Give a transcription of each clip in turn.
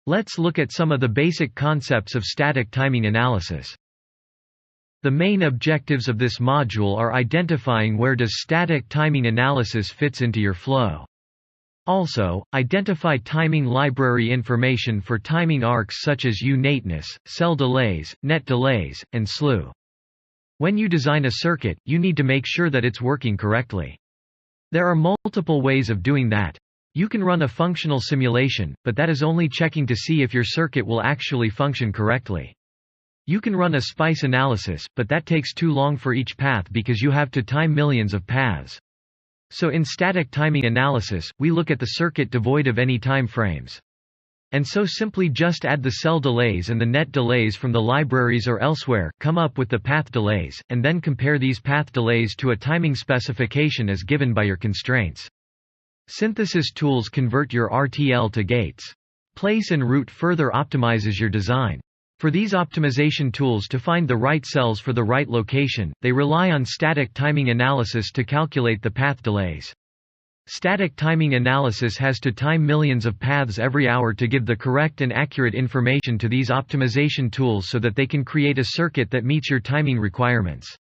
Let's look at some of the basic concepts of static timing analysis. The main objectives of this module are identifying where does static timing analysis fits into your flow. Also, identify timing library information for timing arcs such as U-nateness, cell delays, net delays, and slew. When you design a circuit, you need to make sure that it's working correctly. There are multiple ways of doing that. You can run a functional simulation, but that is only checking to see if your circuit will actually function correctly. You can run a spice analysis, but that takes too long for each path because you have to time millions of paths. So in static timing analysis, we look at the circuit devoid of any time frames. And so simply just add the cell delays and the net delays from the libraries or elsewhere, come up with the path delays, and then compare these path delays to a timing specification as given by your constraints. Synthesis tools convert your RTL to gates. Place and route further optimizes your design. For these optimization tools to find the right cells for the right location, they rely on static timing analysis to calculate the path delays. Static timing analysis has to time millions of paths every hour to give the correct and accurate information to these optimization tools so that they can create a circuit that meets your timing requirements.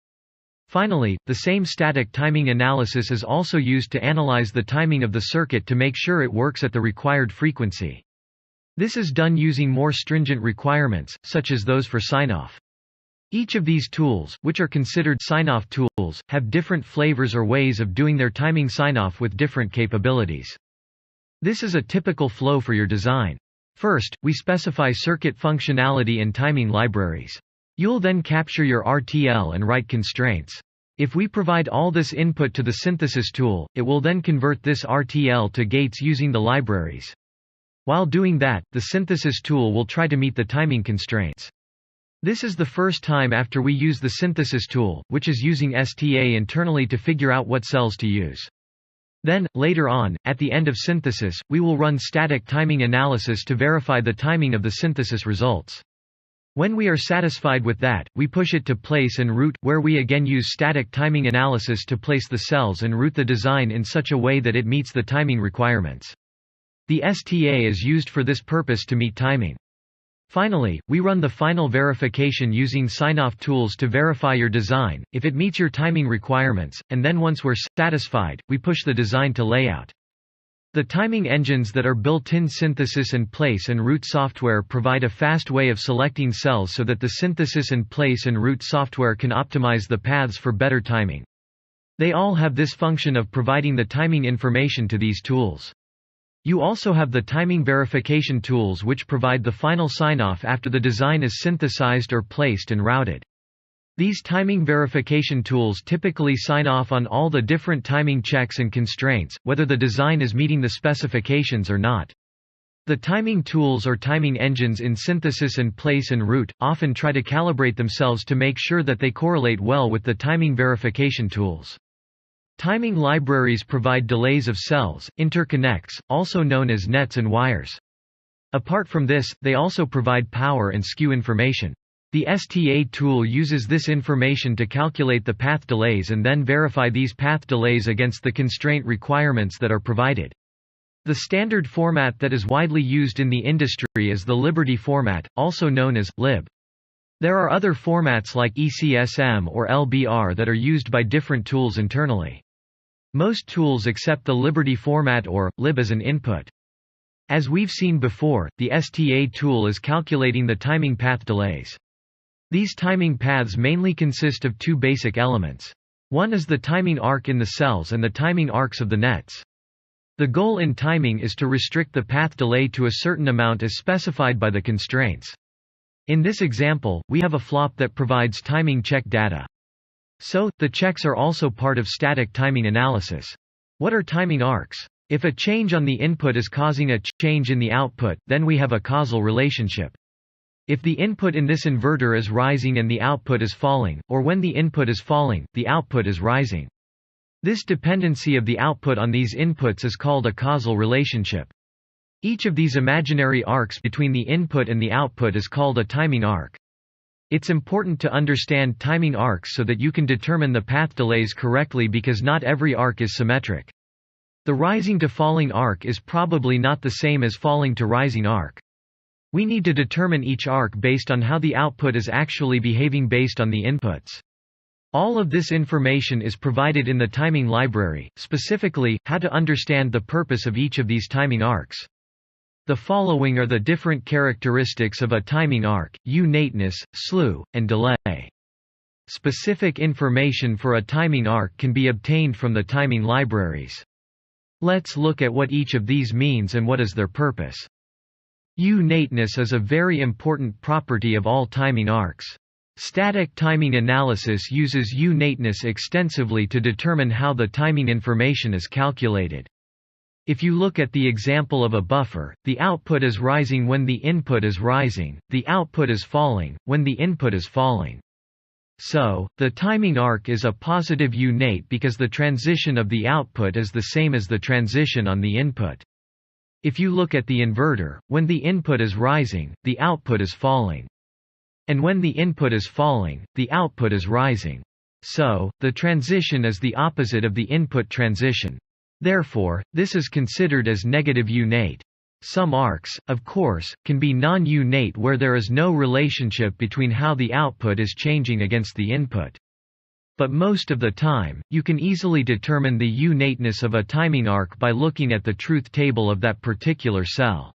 Finally, the same static timing analysis is also used to analyze the timing of the circuit to make sure it works at the required frequency. This is done using more stringent requirements, such as those for sign-off. Each of these tools, which are considered sign-off tools, have different flavors or ways of doing their timing sign-off with different capabilities. This is a typical flow for your design. First, we specify circuit functionality and timing libraries. You'll then capture your RTL and write constraints. If we provide all this input to the synthesis tool, it will then convert this RTL to gates using the libraries. While doing that, the synthesis tool will try to meet the timing constraints. This is the first time after we use the synthesis tool, which is using STA internally to figure out what cells to use. Then, later on, at the end of synthesis, we will run static timing analysis to verify the timing of the synthesis results. When we are satisfied with that, we push it to place and route, where we again use static timing analysis to place the cells and route the design in such a way that it meets the timing requirements. The STA is used for this purpose to meet timing. Finally, we run the final verification using sign-off tools to verify your design, if it meets your timing requirements, and then once we're satisfied, we push the design to layout. The timing engines that are built-in synthesis and place and route software provide a fast way of selecting cells so that the synthesis and place and route software can optimize the paths for better timing. They all have this function of providing the timing information to these tools. You also have the timing verification tools which provide the final sign-off after the design is synthesized or placed and routed. These timing verification tools typically sign off on all the different timing checks and constraints, whether the design is meeting the specifications or not. The timing tools or timing engines in synthesis and place and route often try to calibrate themselves to make sure that they correlate well with the timing verification tools. Timing libraries provide delays of cells, interconnects, also known as nets and wires. Apart from this, they also provide power and skew information. The STA tool uses this information to calculate the path delays and then verify these path delays against the constraint requirements that are provided. The standard format that is widely used in the industry is the Liberty format, also known as lib. There are other formats like ECSM or LBR that are used by different tools internally. Most tools accept the Liberty format or lib as an input. As we've seen before, the STA tool is calculating the timing path delays. These timing paths mainly consist of two basic elements. One is the timing arc in the cells and the timing arcs of the nets. The goal in timing is to restrict the path delay to a certain amount as specified by the constraints. In this example, we have a flop that provides timing check data. So, the checks are also part of static timing analysis. What are timing arcs? If a change on the input is causing a change in the output, then we have a causal relationship. If the input in this inverter is rising and the output is falling, or when the input is falling, the output is rising. This dependency of the output on these inputs is called a causal relationship. Each of these imaginary arcs between the input and the output is called a timing arc. It's important to understand timing arcs so that you can determine the path delays correctly because not every arc is symmetric. The rising to falling arc is probably not the same as falling to rising arc. We need to determine each arc based on how the output is actually behaving based on the inputs. All of this information is provided in the timing library, specifically, how to understand the purpose of each of these timing arcs. The following are the different characteristics of a timing arc: U-nateness, slew, and delay. Specific information for a timing arc can be obtained from the timing libraries. Let's look at what each of these means and what is their purpose. U-nateness is a very important property of all timing arcs. Static timing analysis uses U-nateness extensively to determine how the timing information is calculated. If you look at the example of a buffer, the output is rising when the input is rising, the output is falling when the input is falling. So, the timing arc is a positive U-nate because the transition of the output is the same as the transition on the input. If you look at the inverter, when the input is rising, the output is falling. And when the input is falling, the output is rising. So, the transition is the opposite of the input transition. Therefore, this is considered as negative U-nate. Some arcs, of course, can be non-U-nate where there is no relationship between how the output is changing against the input. But most of the time, you can easily determine the U-nateness of a timing arc by looking at the truth table of that particular cell.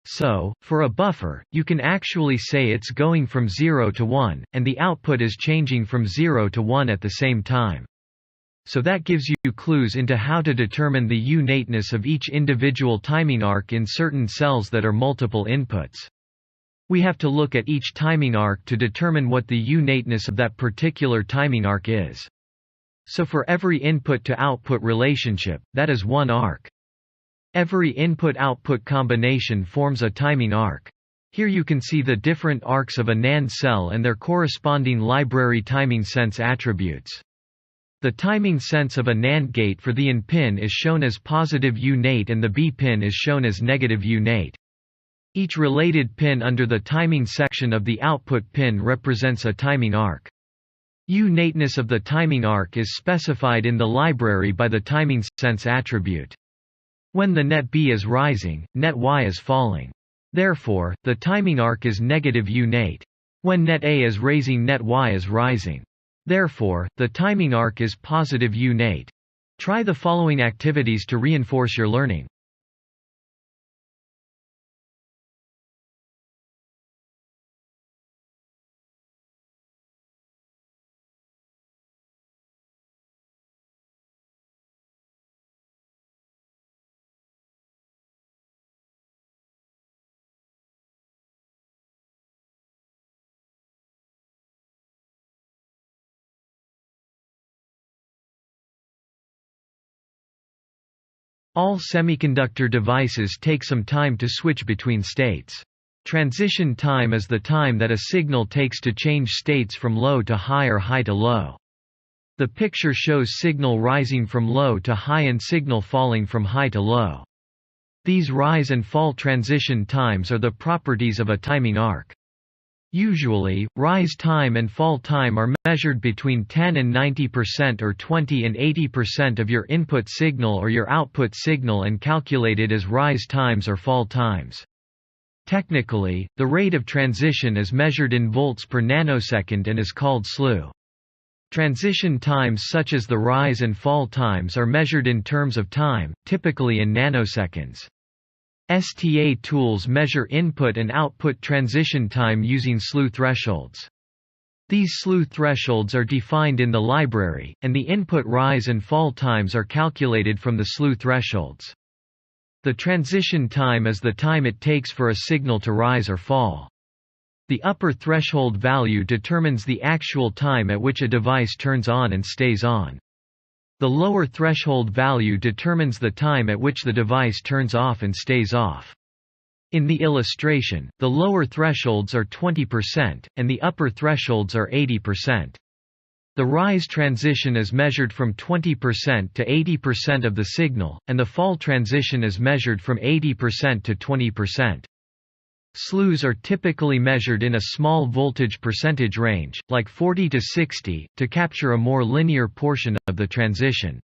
So, for a buffer, you can actually say it's going from 0 to 1, and the output is changing from 0 to 1 at the same time. So that gives you clues into how to determine the U-nateness of each individual timing arc in certain cells that are multiple inputs. We have to look at each timing arc to determine what the U-nateness of that particular timing arc is. So for every input-to-output relationship, that is one arc. Every input-output combination forms a timing arc. Here you can see the different arcs of a NAND cell and their corresponding library timing sense attributes. The timing sense of a NAND gate for the IN pin is shown as positive U-nate and the B pin is shown as negative U-nate. Each related pin under the timing section of the output pin represents a timing arc. U-nateness of the timing arc is specified in the library by the timing sense attribute. When the net B is rising, net Y is falling. Therefore, the timing arc is negative U-nate. When net A is raising, net Y is rising. Therefore, the timing arc is positive U-nate. Try the following activities to reinforce your learning. All semiconductor devices take some time to switch between states. Transition time is the time that a signal takes to change states from low to high or high to low. The picture shows signal rising from low to high and signal falling from high to low. These rise and fall transition times are the properties of a timing arc. Usually, rise time and fall time are measured between 10 and 90% or 20 and 80% of your input signal or your output signal and calculated as rise times or fall times. Technically, the rate of transition is measured in volts per nanosecond and is called slew. Transition times such as the rise and fall times are measured in terms of time, typically in nanoseconds. STA tools measure input and output transition time using slew thresholds. These slew thresholds are defined in the library, and the input rise and fall times are calculated from the slew thresholds. The transition time is the time it takes for a signal to rise or fall. The upper threshold value determines the actual time at which a device turns on and stays on. The lower threshold value determines the time at which the device turns off and stays off. In the illustration, the lower thresholds are 20%, and the upper thresholds are 80%. The rise transition is measured from 20% to 80% of the signal, and the fall transition is measured from 80% to 20%. Slews are typically measured in a small voltage percentage range, like 40 to 60, to capture a more linear portion of the transition.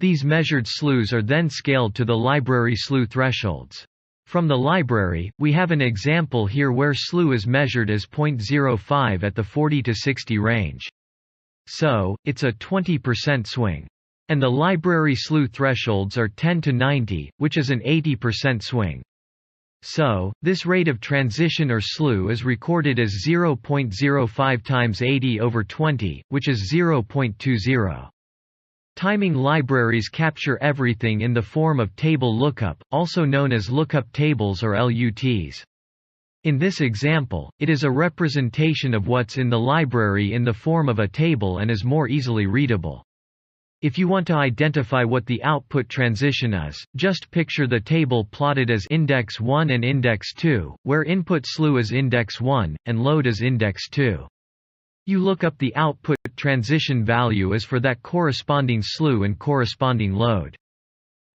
These measured slews are then scaled to the library slew thresholds. From the library, we have an example here where SLU is measured as 0.05 at the 40 to 60 range. So, it's a 20% swing. And the library SLU thresholds are 10 to 90, which is an 80% swing. So, this rate of transition or SLU is recorded as 0.05 times 80 over 20, which is 0.20. Timing libraries capture everything in the form of table lookup, also known as lookup tables or LUTs. In this example, it is a representation of what's in the library in the form of a table and is more easily readable. If you want to identify what the output transition is, just picture the table plotted as index 1 and index 2, where input SLU is index 1, and load is index 2. You look up the output transition value as for that corresponding SLU and corresponding load.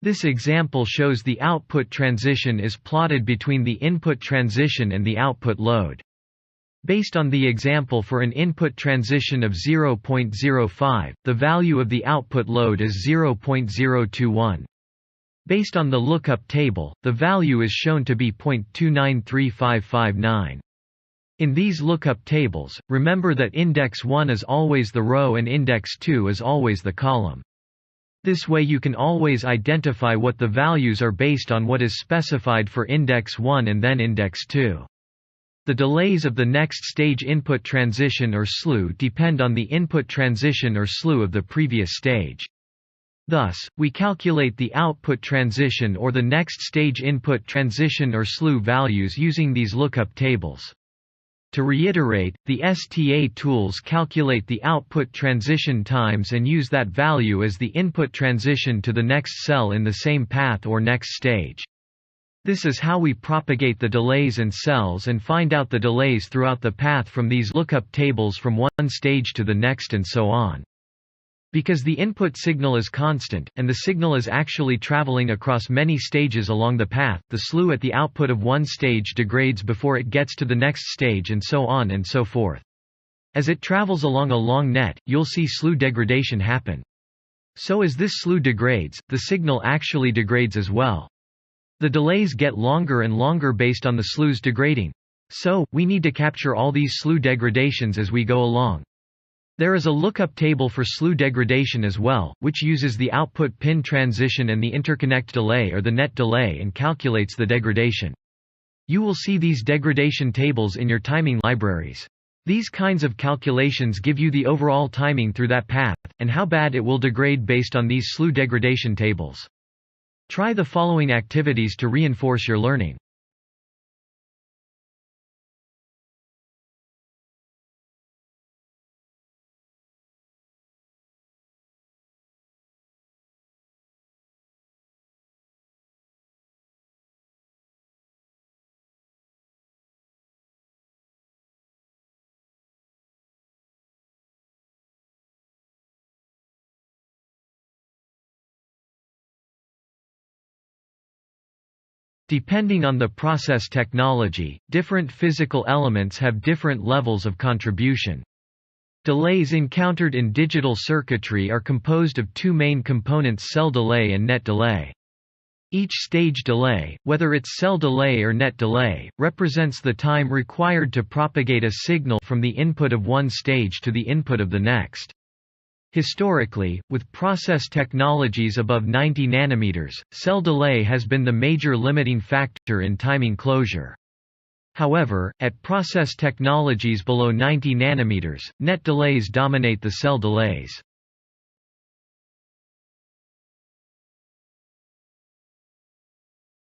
This example shows the output transition is plotted between the input transition and the output load. Based on the example for an input transition of 0.05, the value of the output load is 0.021. Based on the lookup table, the value is shown to be 0.293559. In these lookup tables, remember that index 1 is always the row and index 2 is always the column. This way you can always identify what the values are based on what is specified for index 1 and then index 2. The delays of the next stage input transition or SLU depend on the input transition or SLU of the previous stage. Thus, we calculate the output transition or the next stage input transition or SLU values using these lookup tables. To reiterate, the STA tools calculate the output transition times and use that value as the input transition to the next cell in the same path or next stage. This is how we propagate the delays in cells and find out the delays throughout the path from these lookup tables from one stage to the next and so on. Because the input signal is constant, and the signal is actually traveling across many stages along the path, the SLU at the output of one stage degrades before it gets to the next stage and so on and so forth. As it travels along a long net, you'll see SLU degradation happen. So as this SLU degrades, the signal actually degrades as well. The delays get longer and longer based on the SLUs degrading. So, we need to capture all these SLU degradations as we go along. There is a lookup table for SLU degradation as well, which uses the output pin transition and the interconnect delay or the net delay and calculates the degradation. You will see these degradation tables in your timing libraries. These kinds of calculations give you the overall timing through that path, and how bad it will degrade based on these SLU degradation tables. Try the following activities to reinforce your learning. Depending on the process technology, different physical elements have different levels of contribution. Delays encountered in digital circuitry are composed of two main components: cell delay and net delay. Each stage delay, whether it's cell delay or net delay, represents the time required to propagate a signal from the input of one stage to the input of the next. Historically, with process technologies above 90 nanometers, cell delay has been the major limiting factor in timing closure. However, at process technologies below 90 nanometers, net delays dominate the cell delays.